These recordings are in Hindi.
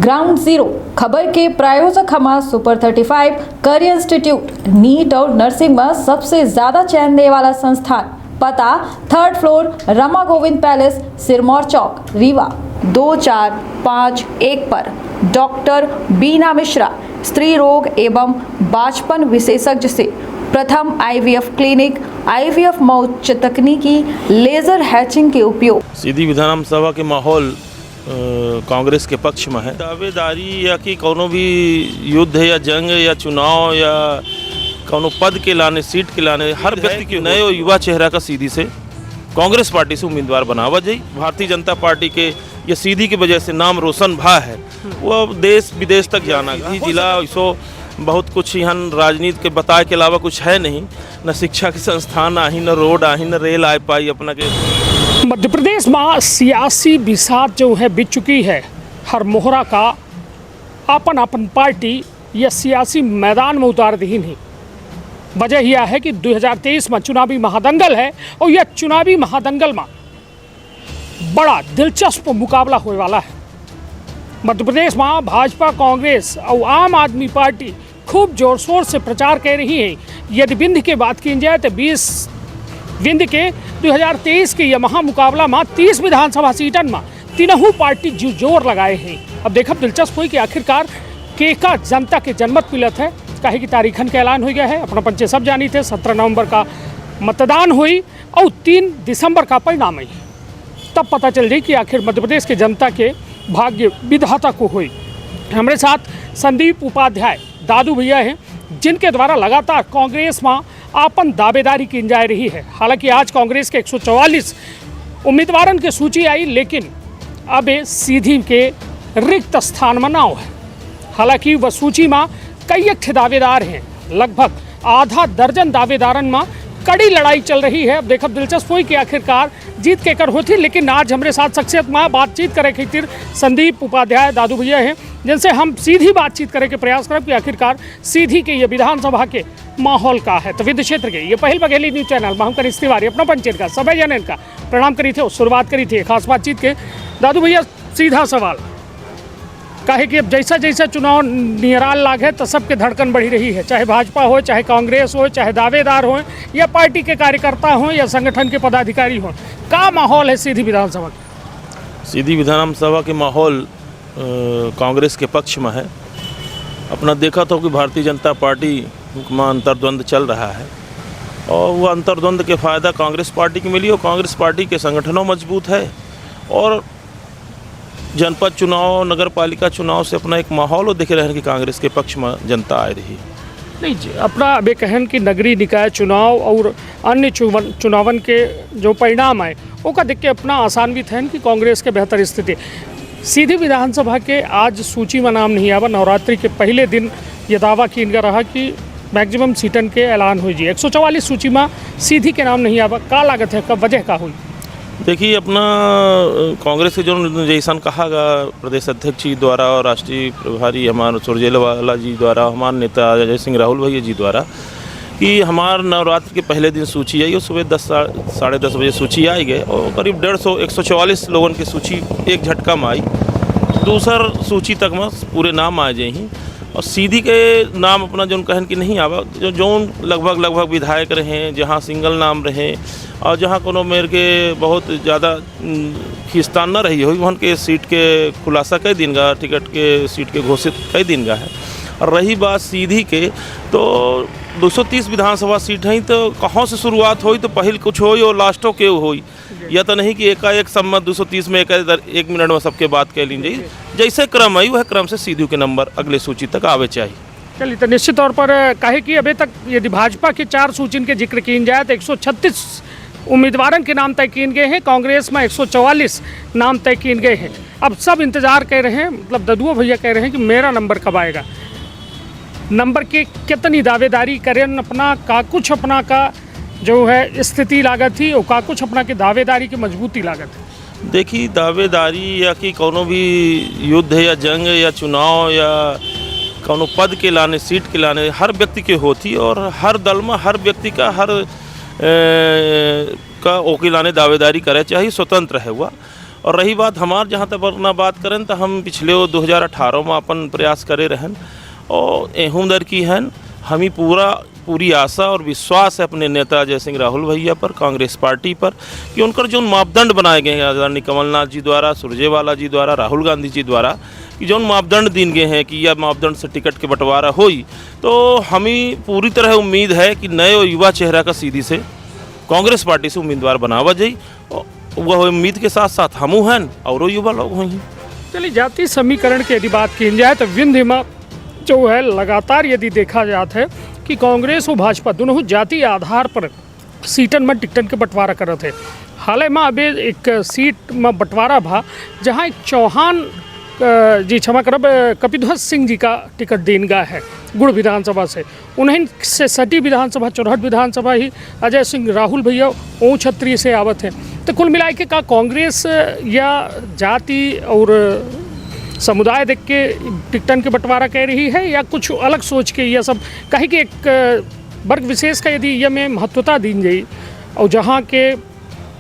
ग्राउंड जीरो खबर के प्रायोजक हमारा सुपर 35 करियर इंस्टीट्यूट नीट और नर्सिंग में सबसे ज्यादा चयन देने वाला संस्थान। पता 3rd floor Rama Govind palace, Sirmour Chowk, Rewa 2451 पर। डॉक्टर बीना मिश्रा, स्त्री रोग एवं बांझपन विशेषज्ञ से प्रथम IVF क्लिनिक, IVF में उच्च तकनीकी लेजर हैचिंग के उपयोग। सीधी विधानसभा के माहौल कांग्रेस के पक्ष में है। दावेदारी या कि कोनो भी युद्ध या जंग या चुनाव या कोनो पद के लाने, सीट के लाने, हर व्यक्ति के नए युवा चेहरा का सीधी से कांग्रेस पार्टी से उम्मीदवार बनावा जाए। भारतीय जनता पार्टी के ये सीधी की वजह से नाम रोशन भा है, वो देश विदेश तक जाना। जिला ऐसो बहुत कुछ यहाँ राजनीति के बताए के अलावा कुछ है नहीं, न शिक्षा के संस्थान आही, न रोड आही, न रेल आ पाई अपना के। मध्य प्रदेश में सियासी बिसात जो है बीत चुकी है। हर मोहरा का अपन अपन पार्टी या सियासी मैदान में उतार दी नहीं। वजह यह है कि 2023 में चुनावी महादंगल है और यह चुनावी महादंगल में बड़ा दिलचस्प मुकाबला होने वाला है। मध्य प्रदेश में भाजपा, कांग्रेस और आम आदमी पार्टी खूब जोर शोर से प्रचार कर रही है। यदि बिंद की बात की जाए तो 20 बिंद के 2023 के यह महामुकाबला में 30 विधानसभा सीटन में तीनों पार्टी जोर लगाए हैं। अब देखा दिलचस्प हुई कि आखिरकार केका जनता के जनमत मिलत है। काहे की तारीखन का ऐलान हो गया है, अपना पंचे सब जानी थे। 17 नवंबर का मतदान हुई और 3 दिसंबर का परिणाम हुई। तब पता चल जाए कि आखिर मध्य प्रदेश के जनता के भाग्य विधाता को हुई। हमारे साथ संदीप उपाध्याय दादू भैया हैं, जिनके द्वारा लगातार कांग्रेस में आपन दावेदारी की जा रही है। हालांकि आज कांग्रेस के 144 उम्मीदवारों की सूची आई, लेकिन अब सीधी के रिक्त स्थान में नाव है। हालांकि वह सूची में कई दावेदार हैं, लगभग आधा दर्जन दावेदारों में कड़ी लड़ाई चल रही है। अब देखा दिलचस्प हुई कि आखिरकार जीत के कर होती। लेकिन आज हमारे साथ शख्सियत में बातचीत करे खातिर संदीप उपाध्याय दादू भैया हैं, जिनसे हम सीधी बातचीत करे के प्रयास करें कि आखिरकार सीधी के ये विधानसभा के माहौल का है। तो विद्य क्षेत्र के ये पहल बघेली न्यूज चैनल में हम करीस तिवारी अपना पंचायत का सभी जन का प्रणाम करी थे और शुरुआत करी थी खास बातचीत के। दादू भैया, सीधा सवाल काहे कि अब जैसा जैसा चुनाव नियराल लागे तो सबके धड़कन बढ़ी रही है, चाहे भाजपा हो, चाहे कांग्रेस हो, चाहे दावेदार हो या पार्टी के कार्यकर्ता हो या संगठन के पदाधिकारी हो। का माहौल है सीधी विधानसभा? सीधी विधानसभा के माहौल कांग्रेस के पक्ष में है। अपना देखा तो कि भारतीय जनता पार्टी में अंतर्द्वंद चल रहा है और वह अंतर्द्वंद के फ़ायदा कांग्रेस पार्टी को मिली और कांग्रेस पार्टी के संगठनों मजबूत है और जनपद चुनाव, नगर पालिका चुनाव से अपना एक माहौल देख रहे हैं कि कांग्रेस के पक्ष में जनता आ रही है। नहीं जी, अपना अब कहन कि नगरीय निकाय चुनाव और अन्य चुनावन के जो परिणाम आए वो देख के अपना आसान्वित है कि कांग्रेस के बेहतर स्थिति। सीधी विधानसभा के आज सूची में नाम नहीं आवा। नवरात्रि के पहले दिन ये दावा की इनका रहा कि मैक्सिमम सीटन के ऐलान हुई जी। 144 सूची में सीधी के नाम नहीं आवा। का लागत है, कब वजह का हुई? देखिए, अपना कांग्रेस के जो जैसन कहा गया प्रदेश अध्यक्ष जी द्वारा और राष्ट्रीय प्रभारी हमारे सुरजेवाला जी द्वारा, हमारे नेता अजय सिंह राहुल भैया जी द्वारा कि हमारे नवरात्र के पहले दिन सूची आई और सुबह 10 साढ़े 10 बजे सूची आई गए और करीब 144 लोगों की सूची एक झटका में आई। दूसर सूची तक में पूरे नाम आ जाए और सीधी के नाम अपना जो कहन कि नहीं आवा। जो लगभग विधायक रहे, जहाँ सिंगल नाम रहे और जहाँ कोनो मेरे के बहुत ज़्यादा खिस्तान न रही हुई, वहाँ के सीट के खुलासा कई दिन का, टिकट के सीट के घोषित कई दिन का है। और रही बात सीधी के, तो 230 विधानसभा सीट हैं, तो कहाँ से शुरुआत हुई तो पहल कुछ हो और लास्टों के हुई, या तो नहीं कि एकाएक सम्मत 230 में एक मिनट में सबके बात कह ली जाए। जैसे क्रम आई वह क्रम से सीधी के नंबर अगले सूची तक आवे चाहिए। चलिए, तो निश्चित तौर पर काहे कि अभी तक यदि भाजपा के 4 सूची के जिक्र की जाए तो 136 उम्मीदवारों के नाम तय किए गए हैं। कांग्रेस में 144 नाम तय किए गए हैं। अब सब इंतजार कर रहे हैं, मतलब ददुआ भैया कह रहे हैं कि मेरा नंबर कब आएगा। नंबर के कितनी दावेदारी करें अपना, का कुछ अपना का जो है स्थिति लागत थी और का कुछ अपना के दावेदारी की मजबूती लागत है। देखिए, दावेदारी या कि कोनो भी युद्ध या जंग या चुनाव या कोनो पद के लाने, सीट के लाने हर व्यक्ति के होती और हर दल में हर व्यक्ति का हर का ओके लाने दावेदारी करे चाहिए, स्वतंत्र है हुआ। और रही बात हमार जहाँ तक अपना बात करें तो हम पिछले 2018 में अपन प्रयास करे रहन और एहूम दर की हैं हमें पूरी आशा और विश्वास है अपने नेता अजय सिंह राहुल भैया पर, कांग्रेस पार्टी पर, कि उनकर जो मापदंड बनाए गए हैं आदरणीय कमलनाथ जी द्वारा, सुरजेवाला जी द्वारा, राहुल गांधी जी द्वारा, कि जो मापदंड दिन गए हैं कि यह मापदंड से टिकट के बंटवारा होई, तो हमें पूरी तरह उम्मीद है कि नए और युवा चेहरा का सीधी से कांग्रेस पार्टी से उम्मीदवार बनावा जाई। और वह उम्मीद के साथ साथ हमू हैं और युवा लोग हुई। चलिए, जाति समीकरण की यदि बात की जाए तो विंध्य में जो है लगातार यदि देखा जाता है कि कांग्रेस और भाजपा दोनों जाति आधार पर सीटन में टिकटन के बंटवारा करत है। हाल में अभी एक सीट में बंटवारा भा जहाँ एक चौहान जी क्षमा करब कपिध्वज सिंह जी का टिकट देन गया है गुड़ विधानसभा से। उन्हीं से सटी विधानसभा चौरहट विधानसभा ही अजय सिंह राहुल भैया ओ छत्री से आवत है। तो कुल मिला के का कांग्रेस या जाति और समुदाय देख के टिकटन के बंटवारा कह रही है या कुछ अलग सोच के यह सब कहीं कि एक वर्ग विशेष का यदि यह में महत्वता दी जाए और जहाँ के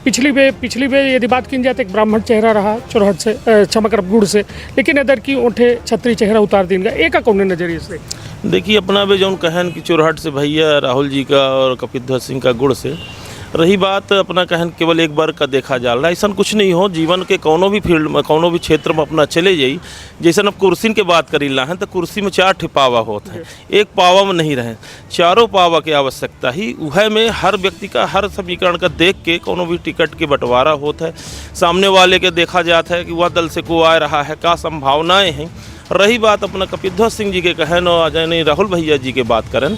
पिछली बे यदि बात की जाए तो एक ब्राह्मण चेहरा रहा चौरहट से क्षमा कर गुड़ से, लेकिन इधर की ओठे छत्री चेहरा उतार दिन गया एक कौन नजरिए से। देखिए अपना भी जो कहन कि चौरहट से भैया राहुल जी का और कपिध्वज सिंह का गुड़ से रही बात, अपना कहन केवल एक बार का देखा जा रहा है। ऐसा कुछ नहीं हो, जीवन के कोनो भी फील्ड में कोनो भी क्षेत्र में अपना चले जाई। जैसे अब कुर्सी के बात करी ला है तो कुर्सी में 4 ठे पावा होता है, एक पावा में नहीं रहे, चारों पावा की आवश्यकता ही वह में हर व्यक्ति का हर समीकरण का देख के कोनो भी टिकट के बंटवारा होता है। सामने वाले के देखा जाता है कि वह दल से को आ रहा है, क्या संभावनाएँ हैं। रही बात अपना कपिध्वज सिंह जी के कहन और अजय नहीं राहुल भैया जी के बात करें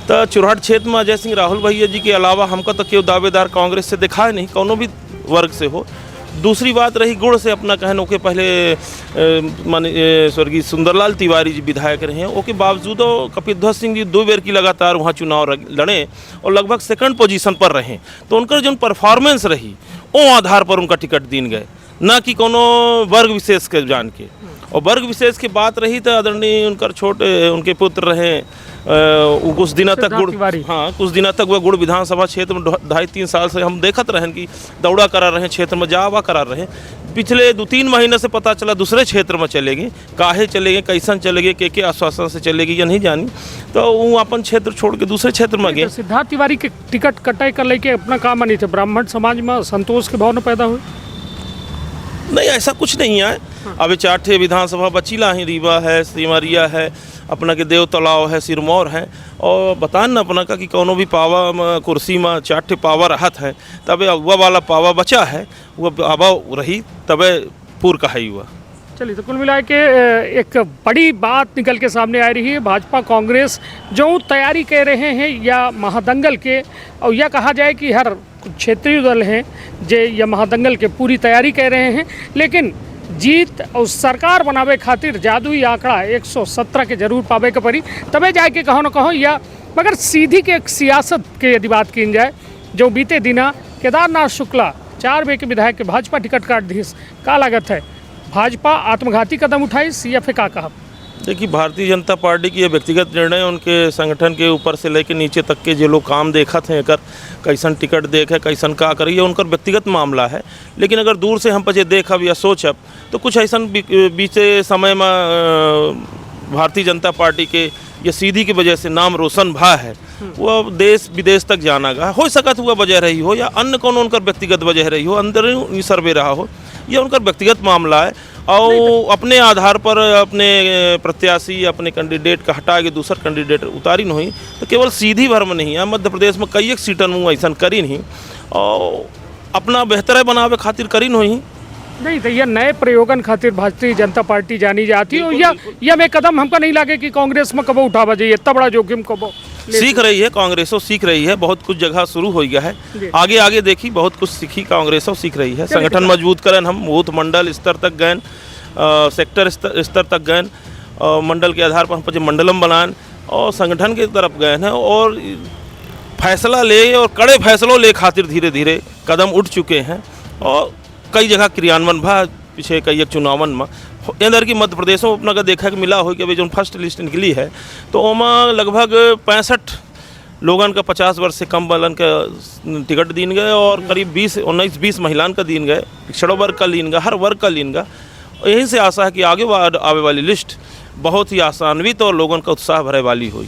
तो चौरहट क्षेत्र में अजय सिंह राहुल भैया जी के अलावा हमको तो क्यों दावेदार कांग्रेस से दिखाए नहीं, कोनो भी वर्ग से हो। दूसरी बात रही गुड़ से अपना कहन ओके पहले माने स्वर्गीय सुंदरलाल तिवारी जी विधायक रहे हैं, ओके बावजूद कपिध्वज सिंह जी 2 बार की लगातार वहाँ चुनाव लड़े और लगभग सेकंड पोजीशन पर रहे। तो उनका जो परफॉर्मेंस रही वो आधार पर उनका टिकट दिन गए, ना कि कोनो वर्ग विशेष के जान के। और वर्ग विशेष की बात रही तो आदरणीय उनकर छोटे उनके पुत्र रहे कुछ दिनों तक गुड़, हाँ कुछ दिनों तक वह गुड़ विधानसभा क्षेत्र में 2.5-3 साल से हम देखते रहें कि दौड़ा करा रहे, क्षेत्र में जावा करा रहे। पिछले 2-3 महीने से पता चला दूसरे क्षेत्र में चलेगी, काहे चलेंगे, कैसन चलेंगे, के आश्वासन से चलेगी या नहीं जानी, तो वो अपन क्षेत्र छोड़ के दूसरे क्षेत्र में गए। सिद्धार्थ तिवारी के टिकट कटाई कर लेके अपना काम नहीं थे, ब्राह्मण समाज में संतोष की भावना पैदा हुई। नहीं ऐसा कुछ नहीं है। अभी 4 ठे विधानसभा बचीला है, रीवा है, सिमरिया है, अपना के देव तालाब है, सिरमौर है। और बतान ना अपना का कि कोनो भी पावा में कुर्सी में 4 ठे पावा रहत है, तबे वह वाला पावा बचा है, वह पावा रही तबे पूर का है हुआ। चलिए, तो कुल मिला के एक बड़ी बात निकल के सामने आ रही है। भाजपा कांग्रेस जो तैयारी कर रहे हैं या महादंगल के, और यह कहा जाए कि हर क्षेत्रीय दल हैं जो यह महादंगल के पूरी तैयारी कर रहे हैं, लेकिन जीत और सरकार बनावे खातिर जादुई आंकड़ा 117 के जरूर पावे के पड़ी, तबे जाके कहो न कहो या मगर सीधी के एक सियासत के यदि बात की जाए, जो बीते दिना केदारनाथ शुक्ला 4 बे के विधायक के भाजपा टिकट काट दी, का लागत है भाजपा आत्मघाती कदम उठाई या फिर का कहा? देखिए भारतीय जनता पार्टी की ये व्यक्तिगत निर्णय, उनके संगठन के ऊपर से लेकर नीचे तक के जो लोग काम देखत हैं, अगर कैसन टिकट देखे कैसन का करिए, उनका व्यक्तिगत मामला है। लेकिन अगर दूर से हम पचे देखब या सोचब तो कुछ ऐसा बीते समय में भारतीय जनता पार्टी के ये सीधी की वजह से नाम रोशन भा है, वह देश विदेश तक जाना गा हो सकत हुआ वजह रही हो या अन्य कोनो उनका व्यक्तिगत वजह रही हो, अंदर ही सर्वे रहा हो, यह उनका व्यक्तिगत मामला है। और अपने आधार पर अपने प्रत्याशी अपने कैंडिडेट का हटा के दूसरा कैंडिडेट उतारी नहीं, तो केवल सीधी भर में नहीं है, मध्य प्रदेश में कई एक सीटन में ऐसा करी नहीं और अपना बेहतर बनावे खातिर करी नहीं तो यह नए प्रयोगन खातिर भारतीय जनता पार्टी जानी जाती है। यह में कदम हमको नहीं लगे कि कांग्रेस में कबो उठावा जाइए, इतना बड़ा जोखिम कबो सीख रही है कांग्रेसो, सीख रही है, बहुत कुछ जगह शुरू हो गया है, आगे आगे देखी बहुत कुछ सीखी कांग्रेसो, सीख रही है। संगठन मजबूत करन, हम बूथ मंडल स्तर तक गए, सेक्टर स्तर तक गए, मंडल के आधार पर हम मंडलम बनाएं और संगठन के तरफ गए हैं और फैसला ले और कड़े फैसलों ले खातिर धीरे धीरे कदम उठ चुके हैं और कई जगह क्रियान्वयन भा पीछे कई एक चुनावन में अंदर की मध्य प्रदेशों में अपना का देखा कि मिला हो कि अभी जो फर्स्ट लिस्ट निकली है तो ओमा लगभग 65 लोगन का 50 वर्ष से कम वालन का टिकट दीन गए और करीब 19-20 महिलान का दीन गए, पिछड़ो वर्ग का लीन गए, हर वर्ग का लीन गए। यही से आशा है कि आगे आवे वाली लिस्ट बहुत ही आसान्वित और लोगों का उत्साह भरे वाली हुई।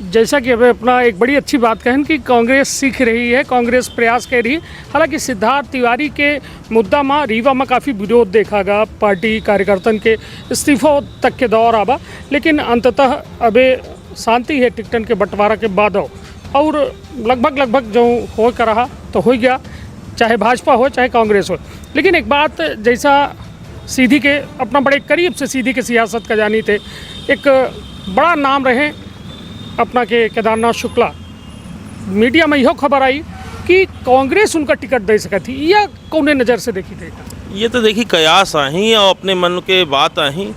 जैसा कि अभी अपना एक बड़ी अच्छी बात कहें कि कांग्रेस सीख रही है, कांग्रेस प्रयास कर रही है। हालांकि सिद्धार्थ तिवारी के मुद्दा में रीवा में काफ़ी विरोध देखा गया, पार्टी कार्यकर्तन के इस्तीफों तक के दौर आवा, लेकिन अंततः अबे शांति है टिकटन के बंटवारा के बाद और लगभग जो हो कर रहा तो हो गया, चाहे भाजपा हो चाहे कांग्रेस हो। लेकिन एक बात, जैसा सीधी के अपना बड़े करीब से सीधी के सियासत का जानी थे, एक बड़ा नाम रहे अपना के केदारनाथ शुक्ला, मीडिया में यह खबर आई कि कांग्रेस उनका टिकट दे सका थी, या कौन नज़र से देखी थी? ये तो देखी कयास आई और अपने मन के बात आई,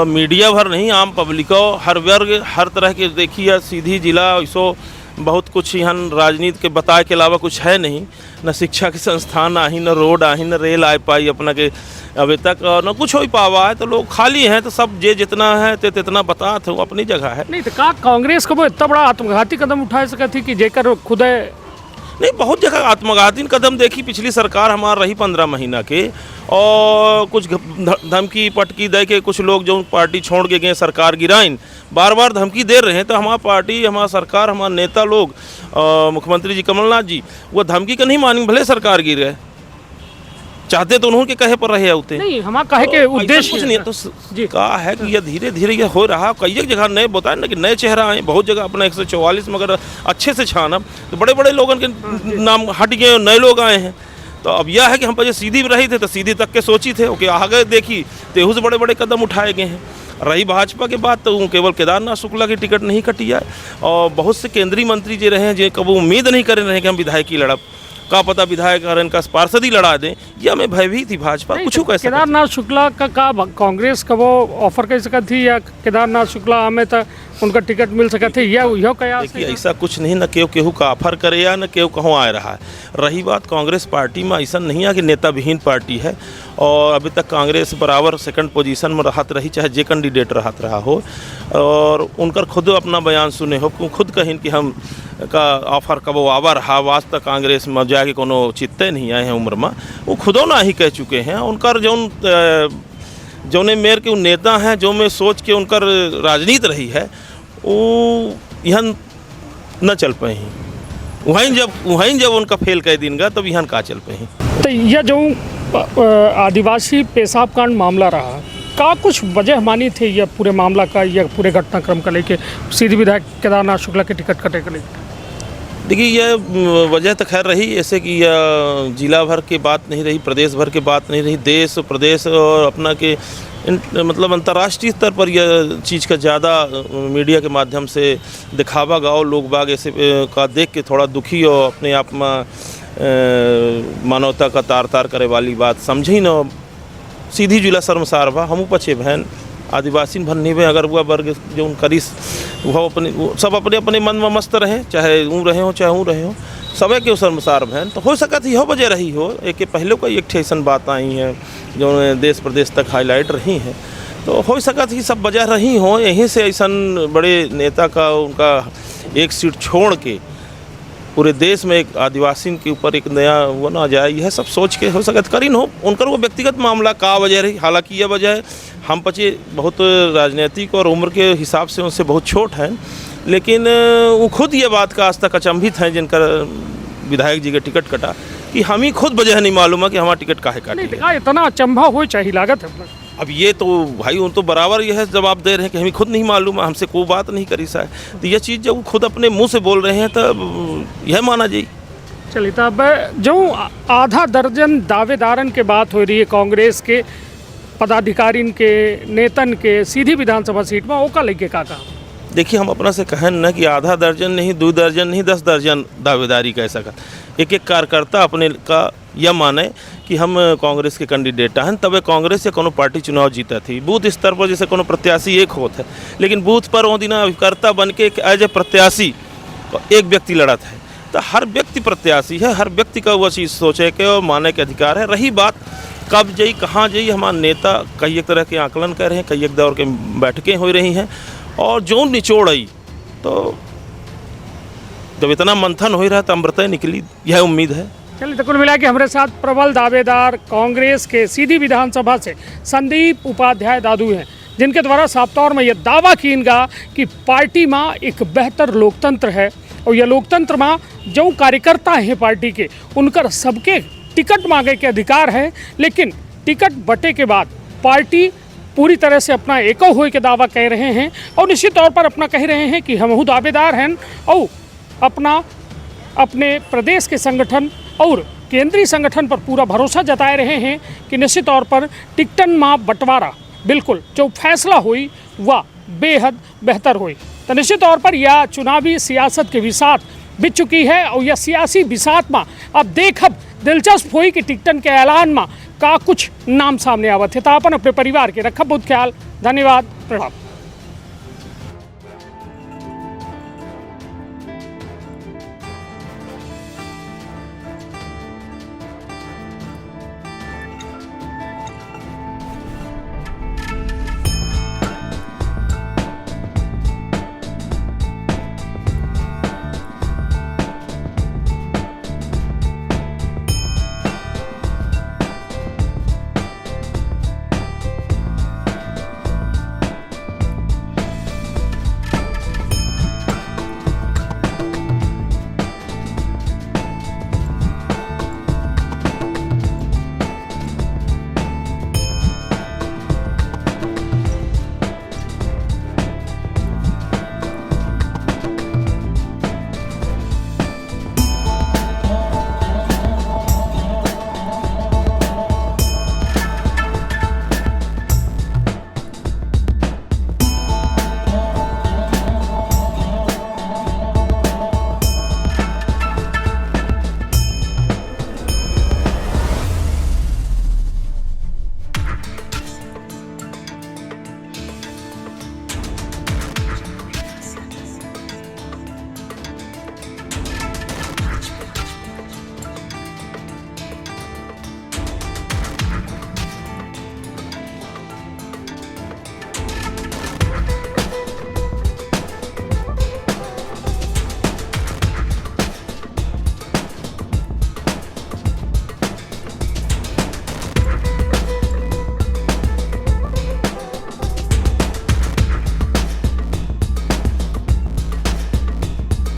मीडिया भर नहीं, आम पब्लिको, हर वर्ग, हर तरह के देखिए। सीधी जिला ऐसो बहुत कुछ यहाँ राजनीति के बताए के अलावा कुछ है नहीं, न शिक्षा के संस्थान आही, न रोड आही, न रेल आ पाई अपना के अभी तक, न कुछ हो पावा है। तो लोग खाली हैं, तो सब जे जितना है ते तितना बता थे वो अपनी जगह है। नहीं तो का कांग्रेस को वो इतना बड़ा आत्मघाती कदम उठा सका थी कि जेकर खुद नहीं, बहुत जगह आत्मघाती कदम देखी। पिछली सरकार हमार रही 15 महीना के, और कुछ धमकी पटकी दे के कुछ लोग जो पार्टी छोड़ के गए, सरकार गिराइन, बार बार धमकी दे रहे हैं। तो हमारा पार्टी, हमारा सरकार, हमारे नेता लोग, मुख्यमंत्री जी कमलनाथ जी, वो धमकी का नहीं मानी, भले सरकार गिर गए, चाहते तो उन्होंने कहे पर रहे होते नहीं। हमारा कहे के उद्देश्य कुछ नहीं है। तो कहा है कि ये धीरे धीरे ये हो रहा। कई जगह नए बताए ना कि नए चेहरा आए, बहुत जगह अपना 144 में अगर अच्छे से छाना तो बड़े बड़े लोगों के नाम हट गए, नए लोग आए हैं। तो अब यह है कि हम पहले सीधी में रही थे तो सीधी तक के सोची थे, ओके आगे देखी तेहू से बड़े बड़े कदम उठाए गए हैं। रही भाजपा के बात, तो केवल केदारनाथ शुक्ला की टिकट नहीं कटी है, और बहुत से केंद्रीय मंत्री जो रहे हैं, जो कभी उम्मीद नहीं कर रहे हैं कि हम विधायक की लड़प, का पता विधायक और इनका पार्षद ही लड़ा दें, या मैं भयभीत थी भाजपा कुछ कैसे। केदारनाथ शुक्ला का कांग्रेस का वो ऑफर कर सका थी, या केदारनाथ शुक्ला हमें तो उनका टिकट मिल सका थे, या यह कयास? देखिए ऐसा कुछ नहीं, न केहू का ऑफर करे या न केहू कहूँ आ रहा है। रही बात कांग्रेस पार्टी में, ऐसा नहीं है कि नेता विहीन पार्टी है, और अभी तक कांग्रेस बराबर सेकंड पोजीशन में रहत रही, चाहे जे कैंडिडेट रहत रहा हो। और उनकर खुद अपना बयान सुने हो, खुद कहीं कि हम का ऑफर कब आवा रहा, वास्ता कांग्रेस में जाके कोनो चित्ते नहीं आए हैं उम्र में, वो खुदों ना ही कह चुके हैं। उनकर जौने मेयर के नेता हैं, जो मैं सोच के उनकर राजनीति रही है, वो यहाँ न चल पाए हैं। वहीं जब उनका फेल कर दिन गा, तब यहाँ का चल पाए हैं। तो यह जो आदिवासी पेशाब कांड मामला रहा, का कुछ वजह मानी थी यह पूरे मामला का, यह पूरे घटनाक्रम का लेके सीधी विधायक केदारनाथ शुक्ला के टिकट कटे के लेके? देखिए यह वजह तो खैर रही, ऐसे कि यह जिला भर की बात नहीं रही, प्रदेश भर की बात नहीं रही, देश प्रदेश और अपना के मतलब अंतर्राष्ट्रीय स्तर पर यह चीज़ का ज़्यादा मीडिया के माध्यम से दिखावा गाँव लोग बाग ऐसे का देख के थोड़ा दुखी और अपने आप में मानवता का तार करे वाली बात समझी न। सीधी जिला शर्मसार बा, हमू पछे बहन आदिवासी भन्नी में अगर हुआ वर्ग जो करीस वो सब अपने अपने मन में मस्त रहे, चाहे ऊँ रहे हो चाहे ऊँ रहे हो, सबे के शर्मसार बहन। तो हो सकता यह वजह रही हो, एक पहले को एक ऐसा बात आई है जो देश प्रदेश तक हाईलाइट रही हैं, तो हो सकता थी सब वजह रही हो। यहीं से ऐसा बड़े नेता का उनका एक सीट छोड़ के पूरे देश में एक आदिवासी के ऊपर एक नया वो ना जाए, यह सब सोच के हो सकता करीन हो। उनका वो व्यक्तिगत मामला का वजह रही, हालांकि यह वजह है हम पचे बहुत राजनीतिक और उम्र के हिसाब से उनसे बहुत छोट हैं, लेकिन वो खुद ये बात का आज तक अचंभित हैं जिनका विधायक जी का टिकट कटा, कि हम ही खुद वजह नहीं मालूम है कि हमारा टिकट काहे काटे। इतना अचंभा हो चाहिए लागत है। अब ये तो भाई उन तो बराबर यह जवाब दे रहे हैं कि हमें खुद नहीं मालूम है, हमसे कोई बात नहीं करी सा। तो यह चीज़ जब खुद अपने मुंह से बोल रहे हैं तो यह माना जाए। चलिए, तब जो आधा दर्जन दावेदारन के बात हो रही है कांग्रेस के पदाधिकारीन के नेतन के सीधी विधानसभा सीट में, ओका लेके का कहा? देखिए हम अपना से कहन ना कि आधा दर्जन नहीं, 2 दर्जन नहीं, 10 दर्जन दावेदारी कह सकत। एक कार्यकर्ता अपने का यह माने कि हम कांग्रेस के कैंडिडेट हैं, तब कांग्रेस या कोनो पार्टी चुनाव जीता थी। बूथ स्तर पर जैसे कोनो प्रत्याशी एक होता है, लेकिन बूथ पर वो दिन अभिकर्ता बन के एज ए प्रत्याशी एक व्यक्ति लड़ा था। तो हर व्यक्ति प्रत्याशी है, हर व्यक्ति का वो चीज़ सोचे के और माने के अधिकार है। रही बात कब जाई कहाँ जाई, हमारे नेता कई एक तरह के आकलन कर रहे हैं, कई एक दौर के बैठकें हो रही हैं, और जो निचोड़ आई तो जब इतना मंथन हो ही रहा तो अमृता निकली, यह उम्मीद है। चलिए, तो कुल मिला के हमारे साथ प्रबल दावेदार कांग्रेस के सीधी विधानसभा से संदीप उपाध्याय दादू हैं, जिनके द्वारा साफ तौर में यह दावा कीनगा कि पार्टी में एक बेहतर लोकतंत्र है और यह लोकतंत्र में जो कार्यकर्ता हैं पार्टी के, उनकर सबके टिकट मांगे के अधिकार है, लेकिन टिकट बटे के बाद पार्टी पूरी तरह से अपना एको होए के दावा कह रहे हैं और निश्चित तौर पर अपना कह रहे हैं कि हम दावेदार हैं और अपने प्रदेश के संगठन और केंद्रीय संगठन पर पूरा भरोसा जताए रहे हैं कि निश्चित तौर पर टिकटन में बंटवारा बिल्कुल जो फैसला हुई वह बेहद बेहतर हुई। तो निश्चित तौर पर यह चुनावी सियासत के विसात बिच चुकी है और यह सियासी विसात में अब देखब दिलचस्प हुई कि टिकटन के ऐलान में का कुछ नाम सामने आवत है। तो अपन अपने परिवार के रखब बहुत ख्याल। धन्यवाद, प्रणाम।